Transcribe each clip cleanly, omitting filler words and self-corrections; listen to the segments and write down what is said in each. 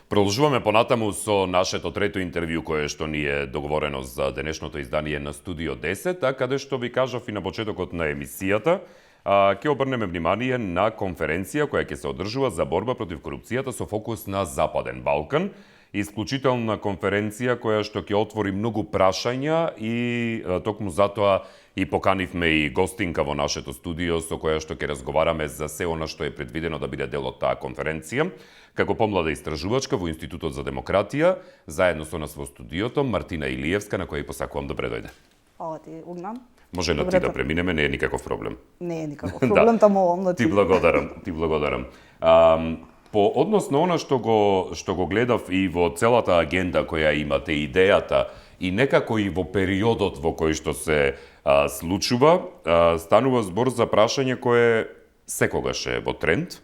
Продолжуваме понатаму со нашето трето интервју кое што ни е договорено за денешното издание на Студио 10, а каде што ви кажав и на почетокот на емисијата, ќе обрнеме внимание на конференција која ќе се одржува за борба против корупцијата со фокус на Западен Балкан. Исклучителна конференција која што ќе отвори многу прашања и токму затоа и поканивме и гостинка во нашето студио со која што ќе разговараме за се она што е предвидено да биде дел од таа конференција. Како помлада истражувачка во Институтот за демократија, заедно со нас во студиото Мартина Илиевска, на која и посакувам добре дојде. Фала ти, Огнан. Може на ти да преминеме, не е никаков проблем. Не е никаков проблем, таму на ти. Ти благодарам. По однос на она што го гледав и во целата агенда која имате, идејата и некако и во периодот во кој што се случува, станува збор за прашање кое секогаш е во тренд,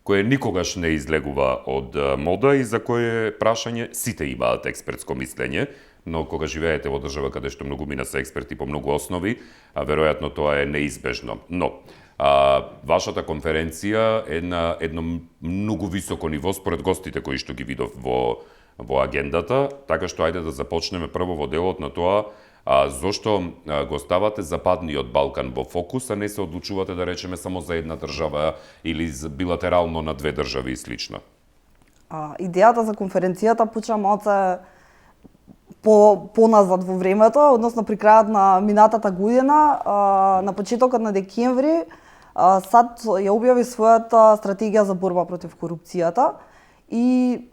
кое никогаш не излегува од мода и за кое прашање сите имаат експертско мислење, но кога живеете во држава каде што многумина се експерти по многу основи, веројатно тоа е неизбежно. Но вашата конференција е на едно многу високо ниво според гостите кои што ги видов во агендата, така што ајде да започнеме прво во делот на тоа зошто го ставате Западниот Балкан во фокус, а не се одлучувате да речеме само за една држава или билатерално на две држави и слично. Идејата за конференцијата почна малце поназад во времето, односно при крајот на минатата година, на почетокот на декември, САД ја објави својата стратегија за борба против корупцијата и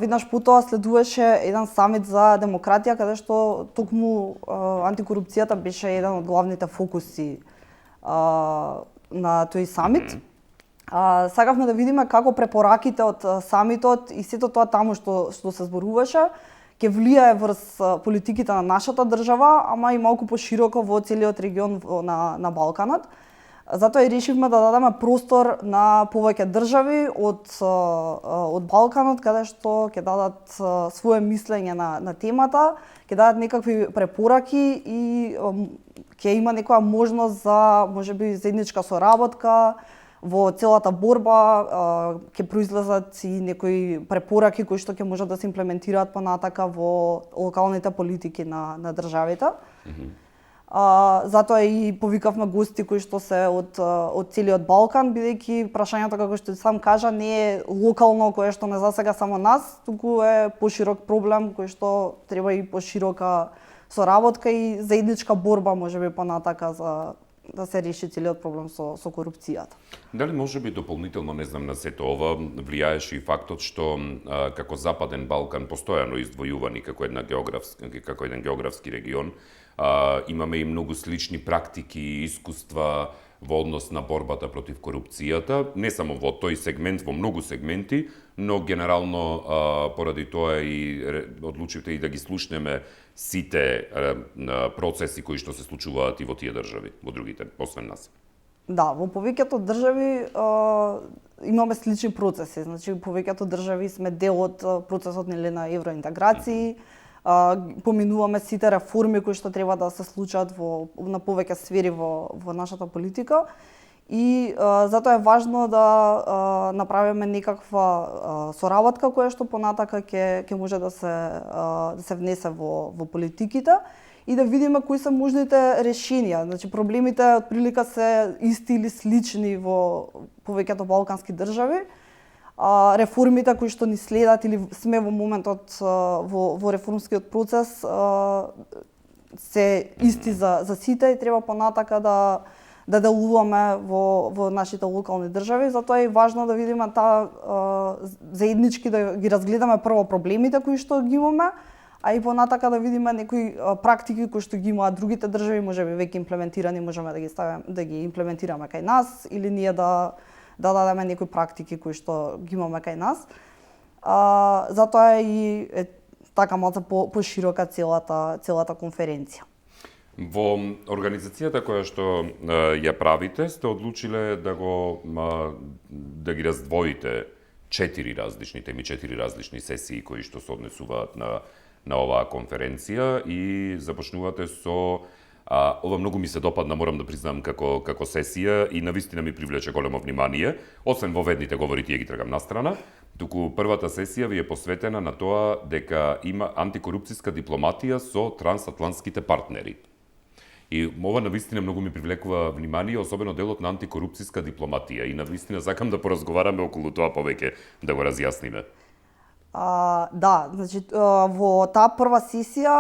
виднаш потоа следуваше еден самит за демократија каде што токму антикорупцијата беше еден од главните фокуси на тој самит. Сакавме да видиме како препораките од самитот и сето тоа таму што се зборуваше ќе влијае врз политиките на нашата држава, ама и малку пошироко во целиот регион на Балканот. Затоа и решивме да дадеме простор на повеќе држави од Балканот, каде што ќе дадат свое мислење на темата, ќе дадат некакви препораки и ќе има некоја можност за можеби заедничка соработка во целата борба, ќе произлезат и некои препораки кои што ќе можат да се имплементираат понатака во локалните политики на државите. Затоа и повикавме гости кои што се од целиот Балкан, бидејќи прашањето, како што сам кажа, не е локално кое што не засега само нас, туку е поширок проблем кој што треба и поширока соработка и заедничка борба можеби понатака за да се реши целиот проблем со корупцијата. Дали можеби дополнително, не знам, на сето ова влијаеше и фактот што како Западен Балкан постојано издвојувани како еден географски регион, имаме и многу слични практики и искуства во однос на борбата против корупцијата, не само во тој сегмент, во многу сегменти, но генерално поради тоа и одлучивте и да ги слушнеме сите процеси кои што се случуваат и во тие држави, во другите, освен нас. Да, во повеќето држави имаме слични процеси, значи повеќето држави сме дел од процесот на евроинтеграции, поминуваме сите реформи кои што треба да се случат на повеќе сфери во нашата политика и затоа е важно да направиме некаква соработка која што понатака ќе може да се внесе во политиките и да видиме кои се можните решенија. Значи проблемите отприлика се исти или слични во повеќето балкански држави. Реформите кои што ни следат или сме во моментот во реформскиот процес се исти за сите и треба понатака да делуваме во нашите локални држави, затоа е важно да видиме заеднички да ги разгледаме прво проблемите кои што ги имаме, а и понатака да видиме некои практики кои што ги имаат другите држави, можеби веќе имплементирани, можеме да ги имплементираме кај нас или ние да дадеме некои практики кои што ги имаме кај нас. Затоа и така малку поширока целата конференција. Во организацијата која што ја правите, сте одлучиле да ги раздвоите 4 различни теми, 4 различни сесии кои што се однесуваат на оваа конференција и започнувате со Ова многу ми се допадна, морам да признам, како сесија и навистина ми привлече големо внимание. Освен во ведните говори, тие ги тргам на страна, туку првата сесија ви е посветена на тоа дека има антикорупцијска дипломатија со трансатлантските партнери. И ова навистина многу ми привлекува внимание, особено делот на антикорупцијска дипломатија. И навистина сакам да поразговараме околу тоа повеќе, да го разјасниме. Да, значи во таа прва сесија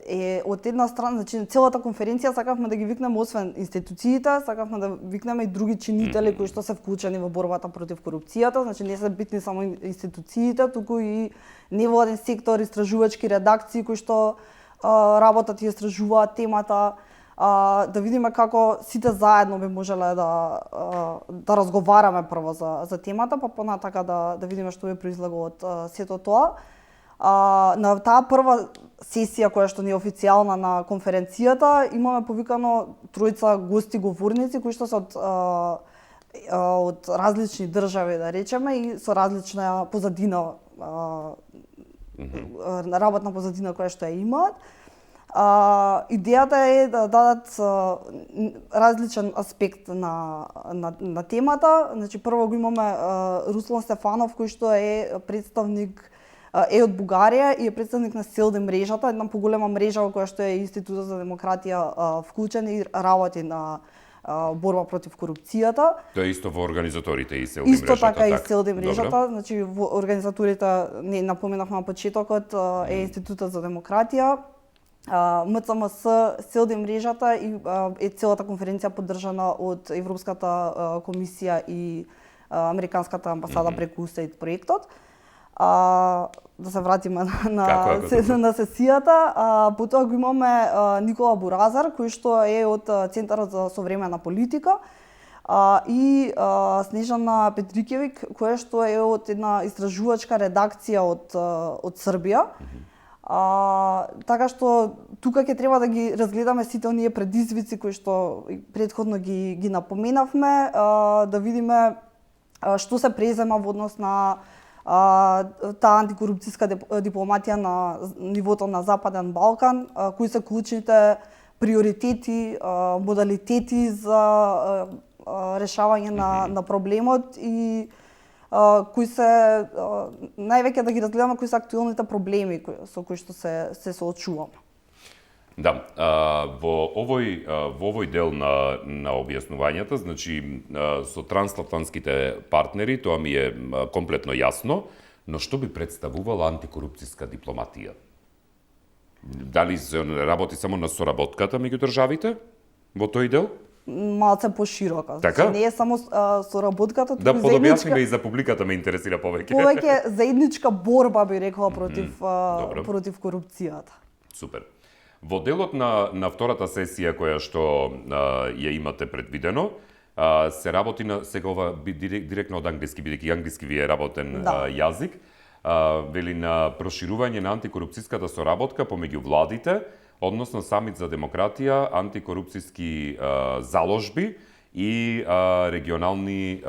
е од една страна, значи целата конференција сакавме да ги викнеме освен институциите, сакавме да викнеме и други чинители кои што се вклучени во борбата против корупцијата, значи не се битни само институциите, туку и невладен сектор, истражувачки редакции кои што работат и истражуваат темата, да видиме како сите заедно би можеле да разговараме прво за темата, па понатака да видиме што би произлегло од сето тоа. На таа прва сесија која што не е официјална на конференцијата, имаме повикано тројца гости говорници кои што се од различни држави, да речеме, и со различна позадина, работна позадина која што ја имаат. Идејата е да дадат различен аспект на темата. Значи, прво го имаме Руслан Стефанов, кој што е представник од Бугарија и е представник на СЕЛД мрежата, една поголема мрежа во која што е Институтот за демократија вклучен и работи на борба против корупцијата. Тоа е исто во организаторите и СЕЛД мрежата. Исто така и СЕЛД мрежата, значи во организаторите, не напоменавме на почетокот, е Институтот за демократија, МЦМС, СЕЛД мрежата и е целата конференција поддржана од Европската комисија и Американската амбасада преку USAID проектот. Да се вратиме на сесијата. Потоа го имаме Никола Буразар, кој што е од Центарот за современа политика, и Снежана Петрикевик, која што е од една истражувачка редакција од Србија. Така што тука ќе треба да ги разгледаме сите оние предизвици кои што претходно ги напоменавме, да видиме што се презема во однос на таа антикорупцијска дипломатија на нивото на Западен Балкан, кои се клучните приоритети, модалитети за решавање на проблемот и кои се највеќе да ги разгледаме кои се актуелните проблеми со кои што се соочуваме. Да, во овој дел на објаснувањата, значи со трансатлантските партнери, тоа ми е комплетно јасно, но што би представувала антикорупцијска дипломатија? Дали се работи само на соработката меѓу државите во тој дел? Малце поширока. Така? Значи, не е само соработката, туку да подобјасниме и за публиката ме интересира повеќе. Повеќе заедничка борба, би рекла, против корупцијата. Супер. Во делот на втората сесија која што ја имате предвидено, се работи на сега ова директно од англиски, бидејќи англиски ви е работен јазик, вели на проширување на антикорупцијската соработка помеѓу владите, односно самит за демократија, антикорупцијски заложби и регионални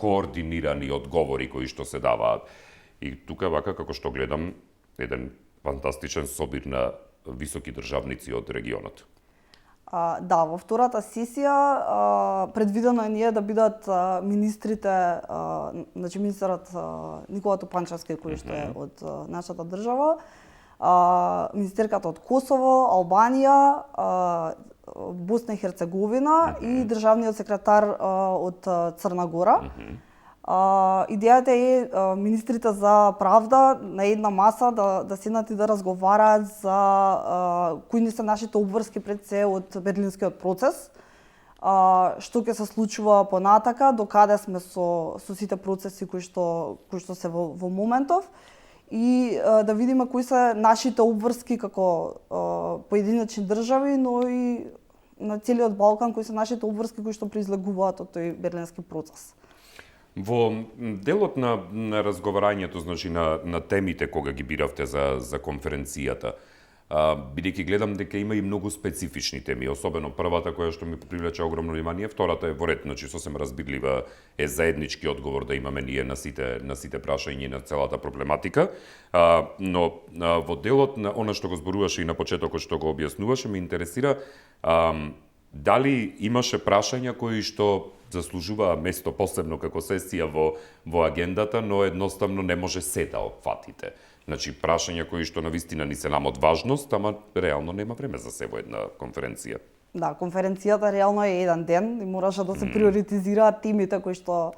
координирани одговори кои што се даваат. И тука вака како што гледам еден фантастичен собир на високи државници од регионот. Да, во втората сесија предвидено е ние да бидат министрите, значи министерот Никола Топанчевски, кој што е од нашата држава, министерката од Косово, Албанија, Босна и Херцеговина и државниот секретар од Црна Гора. Идејата е министрите за правда на една маса да седнат и да разговараат за кои не се нашите обврски пред се од Берлинскиот процес, што ќе се случува понатака, докаде сме со сите процеси кои што се во моментов, и да видиме кои се нашите обврски како поединечни држави, но и на целиот Балкан, кои се нашите обврски кои што произлегуваат од тој Берлински процес. Во делот на разговарањето, значи на темите кога ги биравте за конференцијата, бидејќи гледам дека има и многу специфични теми, особено првата која што ми привлече огромно внимание, втората е во ред, значи сосем разбирлива е заеднички одговор да имаме ние на сите прашања и на целата проблематика, но во делот на она што го зборуваше и на почетокот што го објаснуваше, ме интересира дали имаше прашања кои што заслужуваа место посебно како сесија во агендата, но едноставно не може се да опфатите. Значи, прашања кои што навистина ни се нам од важност, ама реално нема време за се во една конференција. Да, конференцијата реално е еден ден и мораше да се приоритизираат темите кои што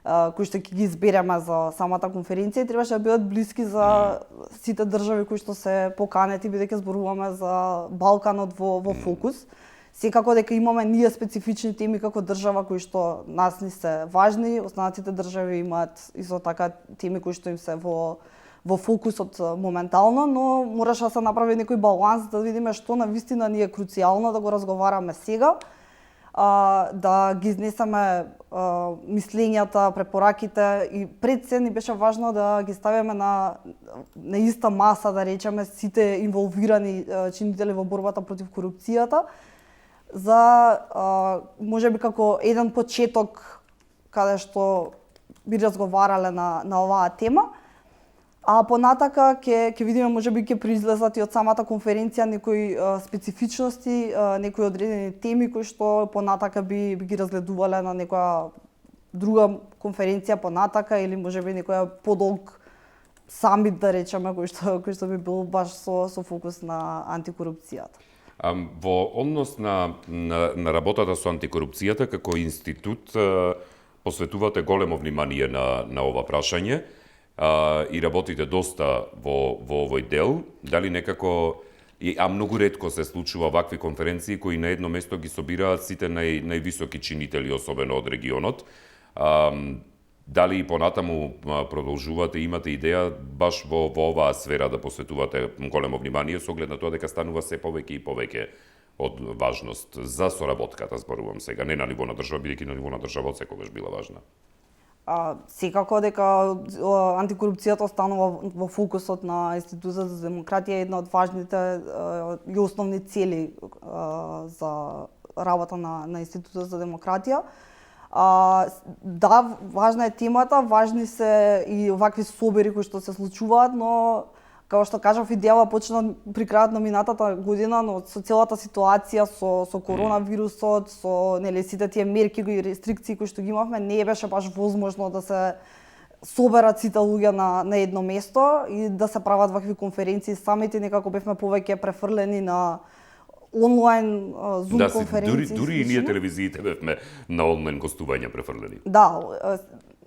ќе ги избереме за самата конференција и требаше да бидат блиски за сите држави кои што се поканети, бидејќи зборуваме за Балканот во фокус. Секако дека имаме ние специфични теми како држава кои што нас ни се важни, останатите држави имаат исто така теми кои што им се во фокусот моментално, но мораше да се направи некој баланс да видиме што навистина ни е круцијално да го разговараме сега, да ги изнесеме мислењата, препораките и пред се ни беше важно да ги ставиме на иста маса, да речеме, сите инволвирани чинители во борбата против корупцијата, за можеби како еден почеток каде што би разговарале на оваа тема. А понатака ќе видиме можеби ќе произлезат и од самата конференција некои специфичности, некои одредени теми кои што понатака би ги разгледувале на некоја друга конференција понатака или можеби некоја подолг самит да речеме кој што би бил баш со фокус на антикорупцијата. Во однос на работата со антикорупцијата како институт посветувате големо внимание на ова прашање и работите доста во овој дел. Дали некако, многу ретко се случува вакви конференции кои на едно место ги собираат сите највисоки чинители, особено од регионот. Дали и понатаму продолжувате, имате идеја баш во оваа сфера да посветувате големо внимание со оглед на тоа дека станува се повеќе и повеќе од важност за соработката, зборувам сега, не на ниво на држава, бидејќи на ниво на држава секогаш била важна. Секако дека антикорупцијата останува во фокусот на Институтот за демократија, една од важните и основни цели за работа на Институтот за демократија. Да, важна е темата, важни се и овакви собери кои што се случуваат, но како што кажав, идејава почна при крајот на минатата година, но со целата ситуација со коронавирусот, со сите тие мерки и рестрикции кои што ги имавме, не беше баш возможно да се соберат сите луѓе на едно место и да се прават вакви конференции. Самите некако бевме повеќе префрлени на онлайн Zoom конференции. Дури и ние телевизиите бевме на онлайн гостувања префрлени. Да,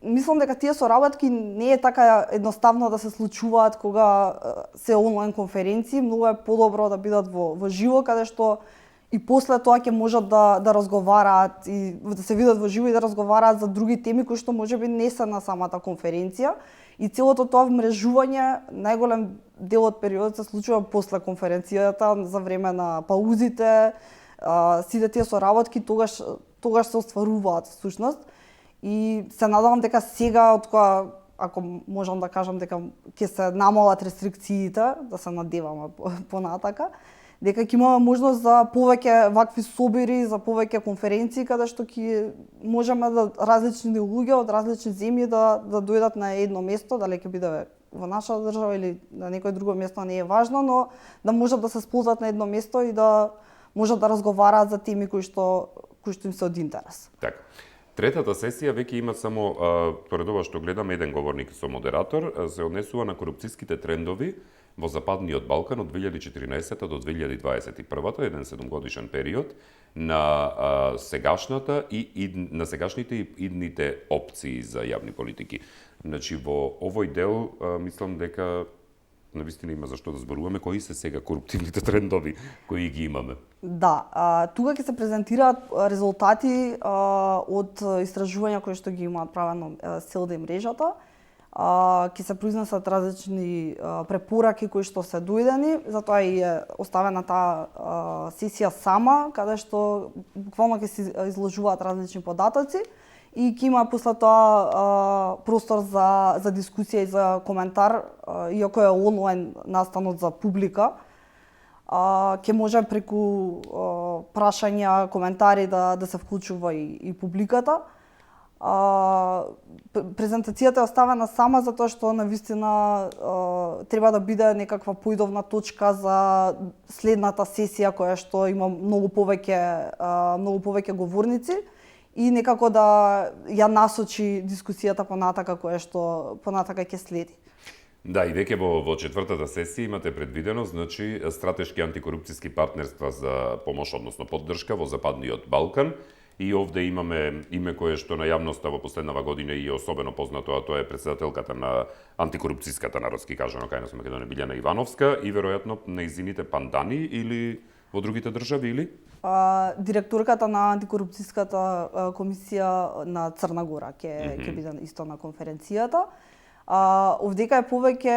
мислам дека тие соработки не е така едноставно да се случуваат кога се онлайн конференции, многу е подобро да бидат во живо, каде што и после тоа ќе можат да разговараат и да се видат во живо и да разговараат за други теми кои што можеби не се на самата конференција. И целото тоа вмрежување, најголем дел од периодот се случува после конференцијата, за време на паузите, сите тие соработки тогаш се остваруваат всушност. И се надевам дека сега, откоја, ако можам да кажам дека ќе се намалат рестрикциите, да се надеваме понатака, дека ќе имаме можност за повеќе вакви собери, за повеќе конференции, каде што ќе можеме да различни луѓе од различни земји да дојдат на едно место, дали ќе биде во наша држава или на некој друго место, не е важно, но да можат да се сползат на едно место и да можат да разговараат за теми кои што им се од интерес. Така. Третата сесија веќе има само, поред ова што гледам, еден говорник со модератор, се однесува на корупцијските трендови во Западниот Балкан од 2014 до 2021, еден 7-годишен период, на сегашната на сегашните и идните опции за јавни политики. Значи, во овој дел, мислам дека навистина има зашто да зборуваме кои се сега коруптивните трендови кои ги имаме. Да, тука ќе се презентираат резултати од истражувања кои што ги имаат правено СЕЛДА и мрежата. Ќе се произнесат различни препораки кои што се дојдени, затоа и е оставена таа сесија сама, каде што буквално ќе се изложуваат различни податоци и ќе има после тоа простор за дискусија и за коментар, иако е онлайн настанот за публика. ќе може преку прашања, коментари да се вклучува и публиката. Презентацијата е оставена сама затоа што навистина треба да биде некаква поидовна точка за следната сесија која што има многу повеќе говорници и некако да ја насочи дискусијата понатака која што понатака ќе следи. Да, и веќе во четвртата сесија имате предвидено, значи, стратешки антикорупцијски партнерства за помош, односно поддршка во Западниот Балкан. И овде имаме име кое што на јавноста во последнава година и е особено познато, а тоа е председателката на антикорупцијската, народски кажано, кај нас во Македонија, Билјана Ивановска, и веројатно нејзините пандани или во другите држави, или? Директорката на антикорупцијската комисија на Црна Гора ќе биде исто на конференцијата. Овдека е повеќе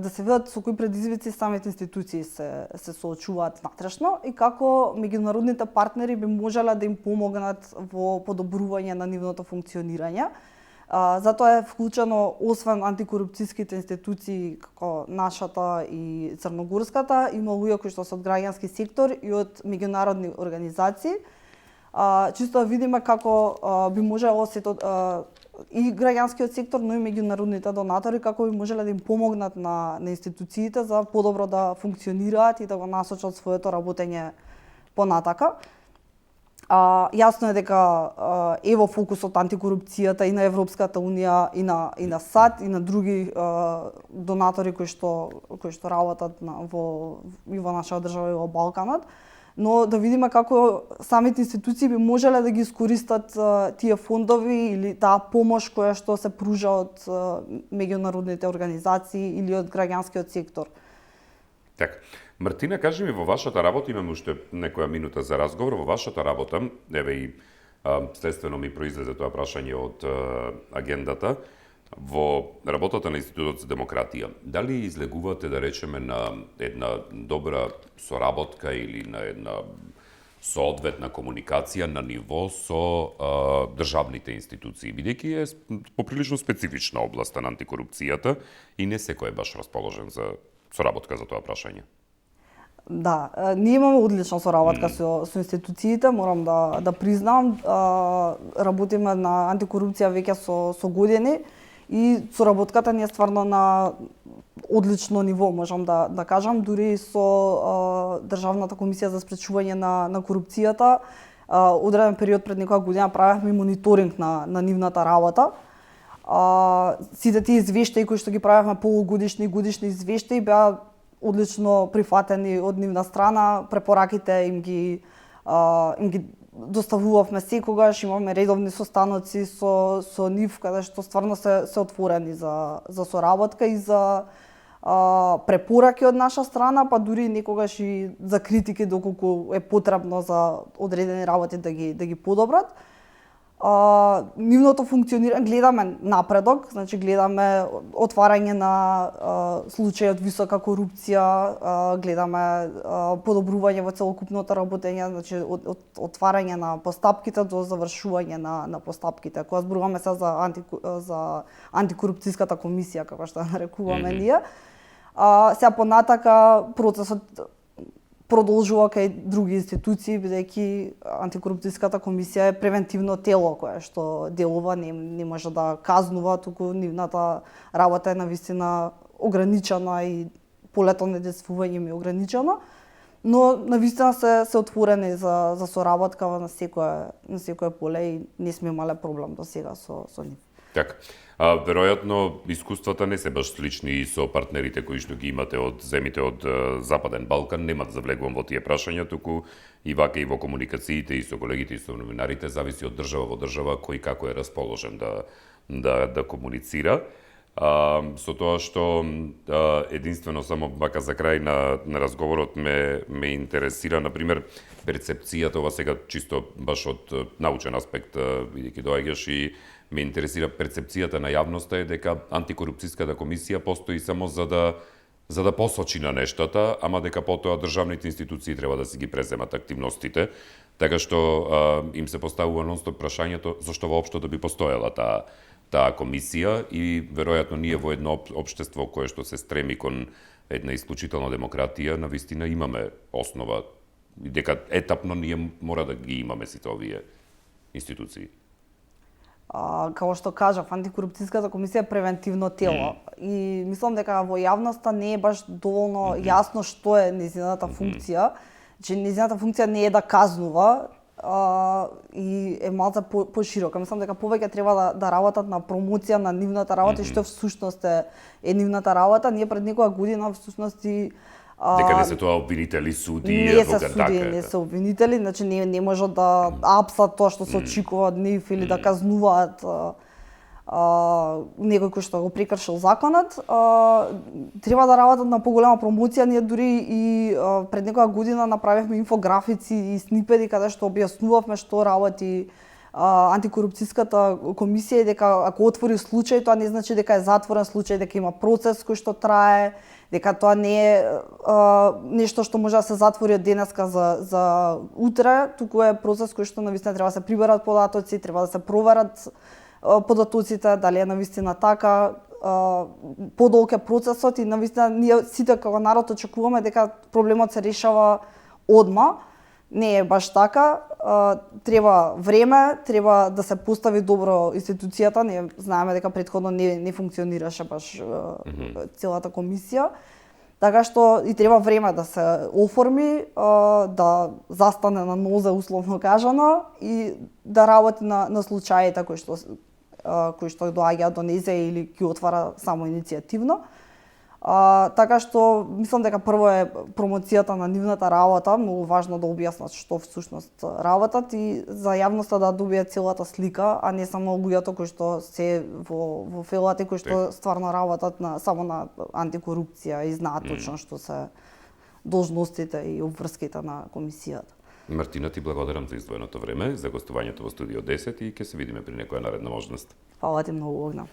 да се видат со кои предизвици самите институции се соочуваат натрешно и како меѓународните партнери би можеле да им помогнат во подобрување на нивното функционирање. Затоа е вклучено, освен антикорупцијските институции како нашата и црногорската, има луѓе кои што се од граѓански сектор и од меѓународни организации. Чисто да видиме како би можело и граѓанскиот сектор, но и меѓународните донатори како би можеле да им помогнат на институциите за подобро да функционираат и да го насочат своето работење понатака. Јасно е дека е во фокусот антикорупцијата и на Европската унија и на САД и на други донатори кои што работат во нашата држава и во Балканот. Но да видиме како самите институции би можеле да ги искористат тие фондови или таа помош која што се пружа од меѓународните организации или од граѓанскиот сектор. Така. Мартина, кажи ми, во вашата работа, имаме уште некоја минута за разговор, во вашата работа, еве и следствено ми произлезе тоа прашање од агендата, во работата на Институтот за демократија, дали излегувате, да речеме, на една добра соработка или на една соодветна комуникација на ниво со државните институции, бидејќи е поприлично специфична област на антикорупцијата и не секој е баш расположен за соработка за тоа прашање? Да, ние имаме одлична соработка со институциите, морам да признам. Работиме на антикорупција веќе со години и соработката ни е стварно на одлично ниво, можам да кажам, дури со Државната комисија за спречување на корупцијата. Одреден период пред некоја година правевме мониторинг на нивната работа. Сите тие извештаи кои што ги правевме полугодишни и годишни извештаи беа одлично прифатени од нивна страна, препораките им ги доставувавме секогаш, имаме редовни состаноци со нив каде што стварно се отворени за соработка и за препораки од наша страна, па дури некогаш и за критики доколку е потребно за одредени работи да ги подобрат. Нивното функционирање, гледаме напредок, значи гледаме отварање на случаи од висока корупција, гледаме подобрување во целокупното работење, значи од отварање на постапките до завршување на постапките. Кога зборуваме се за антикорупцијската комисија, како што нарекуваме ние, сега понатака процесот продолжува кај други институции, бидејќи антикорупцијската комисија е превентивно тело кое што делува, не може да казнува, туку нивната работа е навистина ограничена и полето на действување ми е ограничено, но навистина се отворени за соработка на секое поле и не сме имале проблем до сега со нив. Така. Веројатно, искуствата не се баш слични и со партнерите кои што ги имате од земите од Западен Балкан. Нема да завлегувам во тие прашања, туку и вака и во комуникациите и со колегите и со новинарите зависи од држава во држава кој како е расположен да комуницира. Со тоа што единствено само вака за крај на разговорот ме интересира, например, перцепцијата, ова сега чисто баш од научен аспект, бидејќи доаѓаш, и ме интересира перцепцијата на јавноста е дека антикорупцијската комисија постои само за да посочи на нештата, ама дека потоа државните институции треба да си ги преземат активностите, така што им се поставува нонстоп прашањето зашто воопшто да би постоела таа комисија и веројатно ние во едно општество кое што се стреми кон една исклучителна демократија, навистина имаме основа и дека етапно ние мора да ги имаме сите овие институции. Како што кажав, антикорупцијската комисија е превентивно тело и мислам дека во јавноста не е баш доволно јасно што е нејзината функција, че нејзината функција не е да казнува и е малце поширока. Мислам дека повеќе треба да работат на промоција на нивната работа и што всушност е нивната работа. Ние пред некоја година всушност и Дека не се тоа обвинители, суди, не се адвокат, суди, не се обвинители, значи не може да апсат тоа што се очекува од нив или да казнуваат некој кој што го прекршил законот. Треба да работат на поголема промоција. Ние дури и пред некоја година направивме инфографици и снипеди каде што објаснувавме што работи антикорупцијската комисија и дека ако отвори случај, тоа не значи дека е затворен случај, дека има процес кој што трае, дека тоа не е нешто што може да се затвори од денеска за утре, туку е процес кој што навистина треба да се приберат податоци, треба да се проверат податоците, дали е навистина така, подолг е процесот и навистина ние сите како народ очекуваме дека проблемот се решава одма. Не е баш така, треба време, треба да се постави добро институцијата, ние знаеме дека претходно не функционираше баш целата комисија, така што и треба време да се оформи, да застане на нозе условно кажано и да работи на случаите кои што доаѓаат до незе или ги отвара само иницијативно. Така што мислам дека прво е промоцијата на нивната работа, многу важно да објаснат што всушност работат и за јавноста да добие целата слика, а не само луѓето кои што се во фелата кои што стварно работат само на антикорупција и знаат точно што се должностите и обврските на комисијата. Мартина, ти благодарам за издвоеното време, за гостувањето во Студио 10 и ќе се видиме при некоја наредна можност. Фала ти многу, Огна.